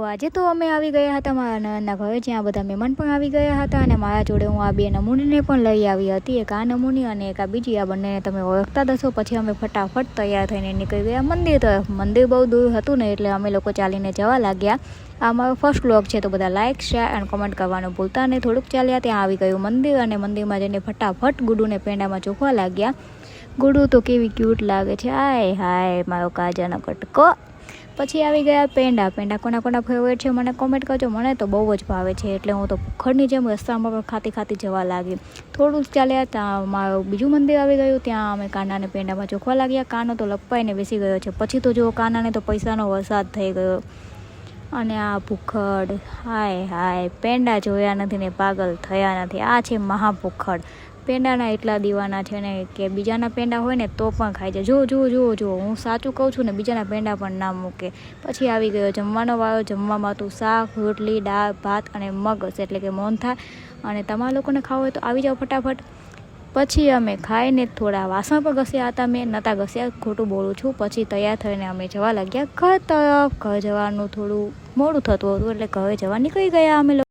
આજે તો અમે આવી ગયા હતા મારા નણંદના ઘરે, જ્યાં બધા મહેમાન પણ આવી ગયા હતા અને મારા જોડે હું આ બે નમૂનીને પણ લઈ આવી હતી, એક આ નમૂની અને એક આ બીજી. આ બંનેને તમે ઓળખતા દશો. પછી અમે ફટાફટ તૈયાર થઈને નીકળી ગયા મંદિર તરફ. મંદિર બહુ દૂર હતું ને એટલે અમે લોકો ચાલીને જવા લાગ્યા. આ મારો ફર્સ્ટ વ્લોગ છે, તો બધા લાઇક, શેર અને કમેન્ટ કરવાનું ભૂલતા નહીં. થોડુંક ચાલ્યા ત્યાં આવી ગયું મંદિર અને મંદિરમાં જઈને ફટાફટ ગુડુને પેંડામાં ચોખવા લાગ્યા. ગુડુ તો કેવી ક્યુટ લાગે છે, હાય હાય મારો કાજાનો કટકો. પછી આવી ગયા પેંડા. પેંડા કોના કોના ફેવરેટ છે મને કોમેન્ટ કરજો. મને તો બહુ જ ભાવે છે, એટલે હું તો ભૂખડની જેમ રસ્તામાં પણ ખાતી ખાતી જવા લાગી. થોડું ચાલ્યા ત્યાં મારું બીજું મંદિર આવી ગયું, ત્યાં અમે કાનાને પેંડામાં ચોખવા લાગ્યા. કાનો તો લપકાઈને બેસી ગયો છે. પછી તો જો કાનાને તો પૈસાનો વરસાદ થઈ ગયો. અને આ ભૂખડ, હાય હાય, પેંડા જોયા નથી ને પાગલ થયા નથી. આ છે મહાભૂખડ. પેંડાના એટલા દીવાના છે ને કે બીજાના પેંડા હોય ને તો પણ ખાઈ જાય. જો હું સાચું કહું છું ને, બીજાના પેંડા પણ ના મૂકે. પછી આવી ગયો જમવાનો વાળો. જમવામાં હતું શાક, રોટલી, દાળ, ભાત અને મગસ એટલે કે મોહનથાળ. અને તમારા લોકોને ખાવું હોય તો આવી જાઓ ફટાફટ. પછી અમે ખાઈને થોડા વાસણ પણ ઘસ્યા હતા. મેં નહોતા ઘસ્યા, ખોટું બોલું છું. પછી તૈયાર થઈને અમે જવા લાગ્યા ઘર તરફ. ઘર જવાનું થોડું મોડું થતું હતું એટલે ઘરે જવા નીકળી ગયા અમે લોકો.